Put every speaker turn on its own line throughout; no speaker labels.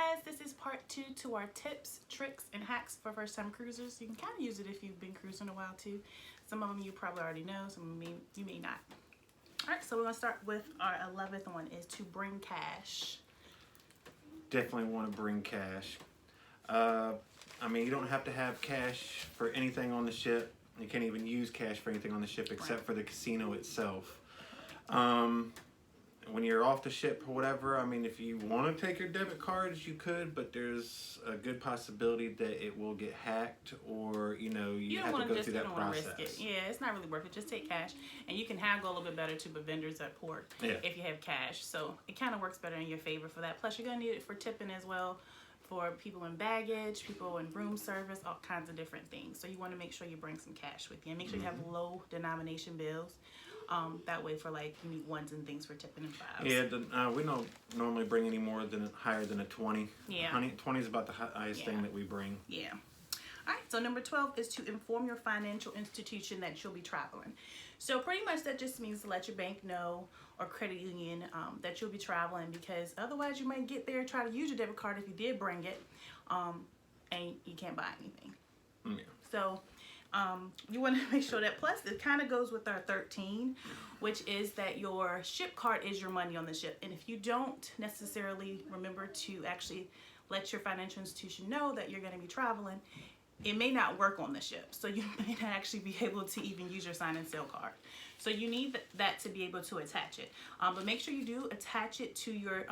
guys, this is part 2 to our tips, tricks, and hacks for first-time cruisers. You can kind of use it if you've been cruising a while too. Some of them you probably already know, some of them you may not. Alright, so we're going to start with our 11th one, is to bring cash.
Definitely want to bring cash. I mean, you don't have to have cash for anything on the ship. You can't even use cash for anything on the ship except for the casino itself. When you're off the ship or whatever, I mean, if you want to take your debit cards, you could, but there's a good possibility that it will get hacked, or you have to go through that process.
Risk it. Yeah, it's not really worth it. Just take cash, and you can haggle a little bit better to the vendors at port if you have cash. So it kind of works better in your favor for that. Plus, you're gonna need it for tipping as well, for people in baggage, people in room service, all kinds of different things. So you want to make sure you bring some cash with you, and make sure you have low denomination bills. That way for like you need ones and things for tipping and fives.
Yeah, we don't normally bring any more than higher than a 20.
Yeah.
20 is about the highest thing that we bring.
Yeah. All right, so number 12 is to inform your financial institution that you'll be traveling. So pretty much that just means to let your bank know or credit union that you'll be traveling, because otherwise you might get there and try to use your debit card if you did bring it, and you can't buy anything.
Yeah.
So you want to make sure that, plus it kind of goes with our 13, which is that your ship card is your money on the ship. And if you don't necessarily remember to actually let your financial institution know that you're going to be traveling, it may not work on the ship. So you may not actually be able to even use your sign and sail card. So you need that to be able to attach it. But make sure you do attach it to your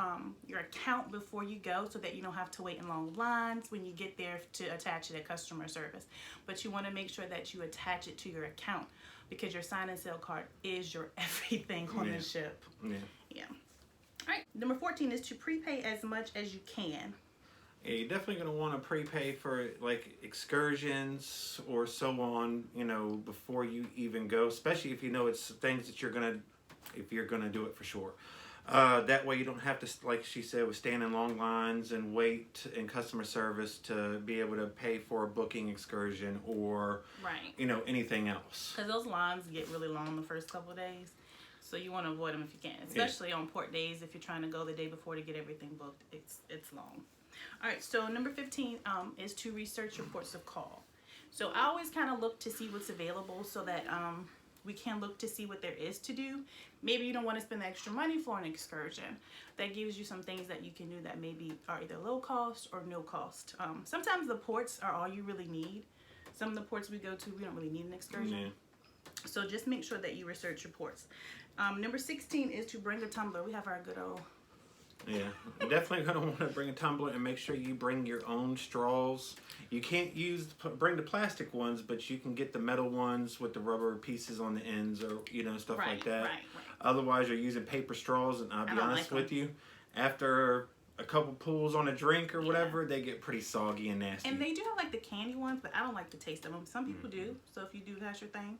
account before you go, so that you don't have to wait in long lines when you get there to attach it at customer service. But you want to make sure that you attach it to your account, because your sign and sail card is your everything on the ship. Yeah. All right. Number 14 is to prepay as much as you can.
Yeah, you're definitely going to want to prepay for like excursions or so on, before you even go, especially if you know it's things that if you're going to do it for sure. That way you don't have to, like she said, stand in long lines and wait in customer service to be able to pay for a booking excursion or, anything else.
Because those lines get really long the first couple of days. So you want to avoid them if you can, especially on port days. If you're trying to go the day before to get everything booked, it's long. All right, so number 15 is to research your ports of call. So I always kind of look to see what's available, so that we can look to see what there is to do. Maybe you don't want to spend the extra money for an excursion. That gives you some things that you can do that maybe are either low cost or no cost. Sometimes the ports are all you really need. Some of the ports we go to, we don't really need an excursion.
Yeah.
So just make sure that you research your ports. Number 16 is to bring a tumbler. We have our good old...
Yeah, you're definitely going to want to bring a tumbler, and make sure you bring your own straws. You can't bring the plastic ones, but you can get the metal ones with the rubber pieces on the ends, or stuff like that.
Right.
Otherwise, you're using paper straws, and I'll be honest with you, after a couple pulls on a drink or whatever, they get pretty soggy and nasty.
And they do have like the candy ones, but I don't like the taste of them. Some people do, so if you do, that's your thing,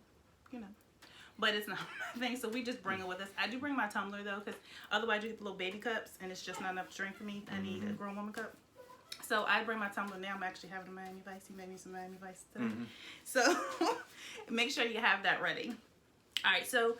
But it's not my thing, so we just bring it with us. I do bring my tumbler though, because otherwise you get the little baby cups and it's just not enough to drink for me. I need a grown woman cup. So I bring my tumbler now. I'm actually having a Miami Vice. He made me some Miami Vice today. So make sure you have that ready. All right, so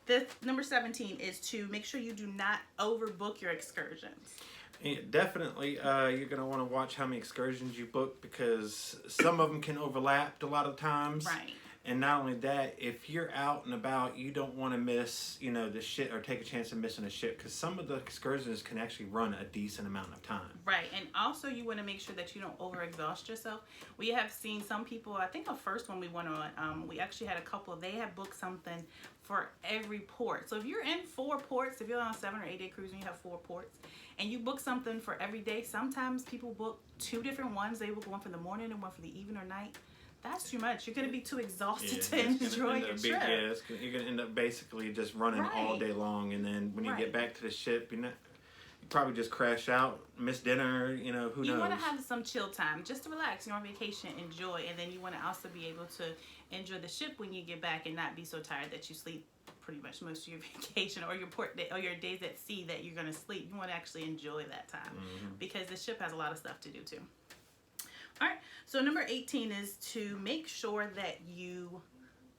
the number 17 is to make sure you do not overbook your excursions.
Yeah, definitely. You're going to want to watch how many excursions you book, because some of them can overlap a lot of times.
Right.
And not only that, if you're out and about, you don't want to miss, the ship, or take a chance of missing a ship, because some of the excursions can actually run a decent amount of time. Right,
and also you want to make sure that you don't overexhaust yourself. We have seen some people, I think the first one we went on, we actually had a couple, they had booked something for every port. So if you're in 4 ports, if you're on a 7 or 8 day cruise and you have 4 ports, and you book something for every day, sometimes people book 2 different ones. They book one for the morning and one for the evening or night. That's too much. You're going to be too exhausted to enjoy your trip.
You're going to end up basically just running all day long, and then when you get back to the ship, you probably just crash out, miss dinner, who knows.
You want to have some chill time, just to relax. You're on vacation, enjoy, and then you want to also be able to enjoy the ship when you get back and not be so tired that you sleep pretty much most of your vacation, or your port day, or your days at sea that you're going to sleep. You want to actually enjoy that time, because the ship has a lot of stuff to do too. All right, so number 18 is to make sure that you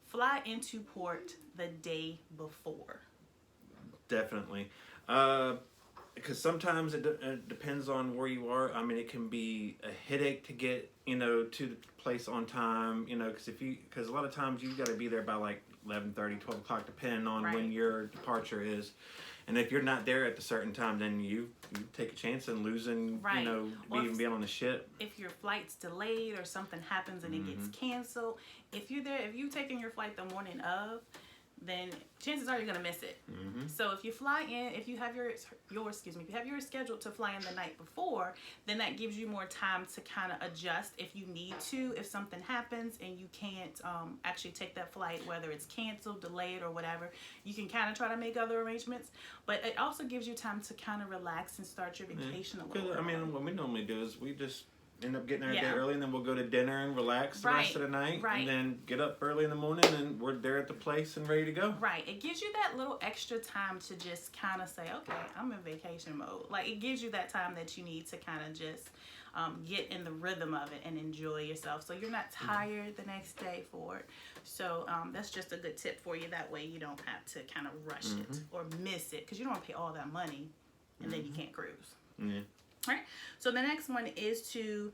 fly into port the day before.
Definitely. because sometimes it depends on where you are. I mean, it can be a headache to get, you know, to the place on time, you know, because a lot of times you got to be there by like 11:30, 12 o'clock, depending on when your departure is. And if you're not there at a certain time, then you take a chance in losing, you know, being on the ship.
If your flight's delayed or something happens and it gets canceled, if you're taking your flight the morning of, then chances are you're gonna miss it. So if you fly in, if you have if you have your schedule to fly in the night before, then that gives you more time to kind of adjust if you need to. If something happens and you can't actually take that flight, whether it's canceled, delayed, or whatever, you can kind of try to make other arrangements. But it also gives you time to kind of relax and start your vacation a little bit.
I mean, what we normally do is we just end up getting there a day early, and then we'll go to dinner and relax the rest of the night, and then get up early in the morning, and we're there at the place and ready to go.
Right. It gives you that little extra time to just kind of say, okay, I'm in vacation mode. Like, it gives you that time that you need to kind of just get in the rhythm of it and enjoy yourself, so you're not tired the next day for it. So that's just a good tip for you. That way you don't have to kind of rush it or miss it, because you don't want to pay all that money and then you can't cruise. All right. So the next one is to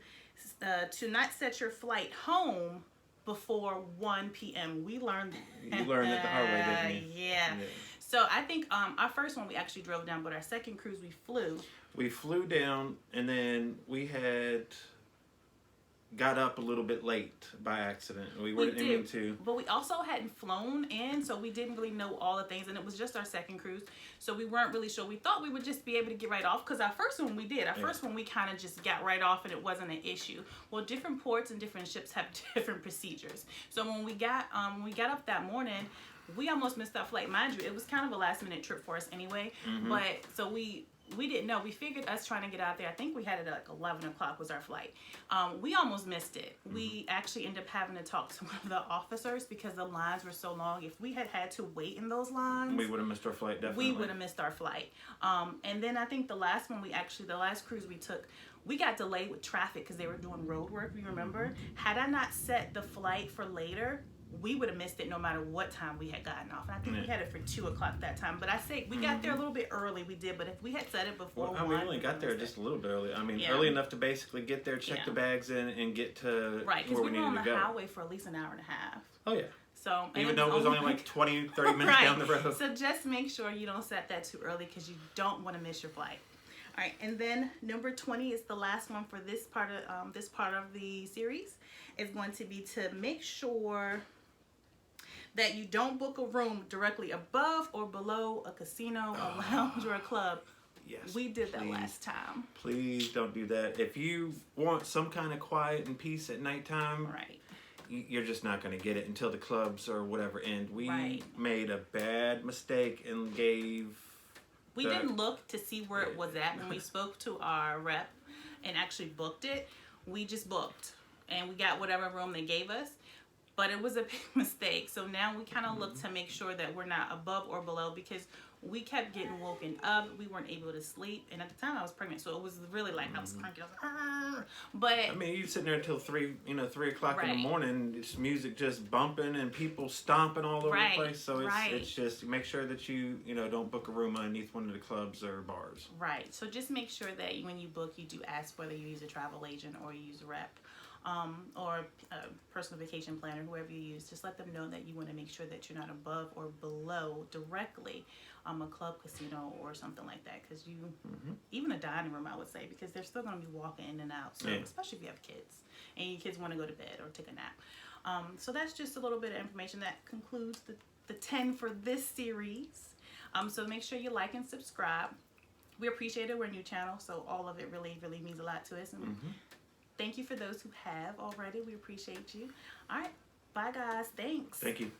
not set your flight home before 1 p.m. We learned that.
You learned that the hard way, didn't you?
Yeah. So I think our first one we actually drove down, but our second cruise we flew.
We flew down, and then we had got up a little bit late by accident. We weren't aiming to.
But we also hadn't flown in, so we didn't really know all the things, and it was just our second cruise, so we weren't really sure. We thought we would just be able to get right off, because our first one we did. Our first one we kind of just got right off, and it wasn't an issue. Well, different ports and different ships have different procedures. So when we got up that morning, we almost missed our flight. Mind you, it was kind of a last-minute trip for us anyway, but so we didn't know. We figured us trying to get out there, I think we had it at like 11 o'clock was our flight. We almost missed it. We actually ended up having to talk to one of the officers because the lines were so long. If we had to wait in those lines,
we would have missed our flight, definitely.
We would have missed our flight. And then I think the last cruise we took, we got delayed with traffic because they were doing road work, we remember. Had I not set the flight for later, we would have missed it no matter what time we had gotten off. And I think we had it for 2 o'clock that time. But I say we got there a little bit early, we did. But if we had set it before
we only got there just a little bit early. I mean, early enough to basically get there, check the bags in, and get to
where we needed to go. Right, because we were on the highway for at least an hour and a half.
Oh, yeah.
So,
even though it was only like 20, 30 minutes down the road.
So just make sure you don't set that too early, because you don't want to miss your flight. All right, and then number 20 is the last one for this part of the series. Is going to be to make sure that you don't book a room directly above or below a casino, a lounge, or a club.
Yes,
we did that last time.
Please don't do that. If you want some kind of quiet and peace at nighttime, you're just not going to get it until the clubs or whatever end. We made a bad mistake and we
didn't look to see where it was at when we spoke to our rep and actually booked it. We just booked, and we got whatever room they gave us. But it was a big mistake. So now we kind of look to make sure that we're not above or below, because we kept getting woken up. We weren't able to sleep. And at the time I was pregnant, so it was really like I was cranky. I was like, but
I mean, you sitting there until 3 o'clock in the morning, it's music just bumping and people stomping all over the place. So it's just make sure that you don't book a room underneath one of the clubs or bars.
Right. So just make sure that when you book, you do ask whether you use a travel agent or you use a rep. Or a personal vacation planner, whoever you use. Just let them know that you want to make sure that you're not above or below directly a club, casino, or something like that. Because even a dining room, I would say, because they're still going to be walking in and out. So especially if you have kids and your kids want to go to bed or take a nap. So that's just a little bit of information. That concludes the 10 for this series. So make sure you like and subscribe. We appreciate it. We're a new channel, so all of it really, really means a lot to us. And thank you for those who have already. We appreciate you. All right. Bye, guys. Thanks.
Thank you.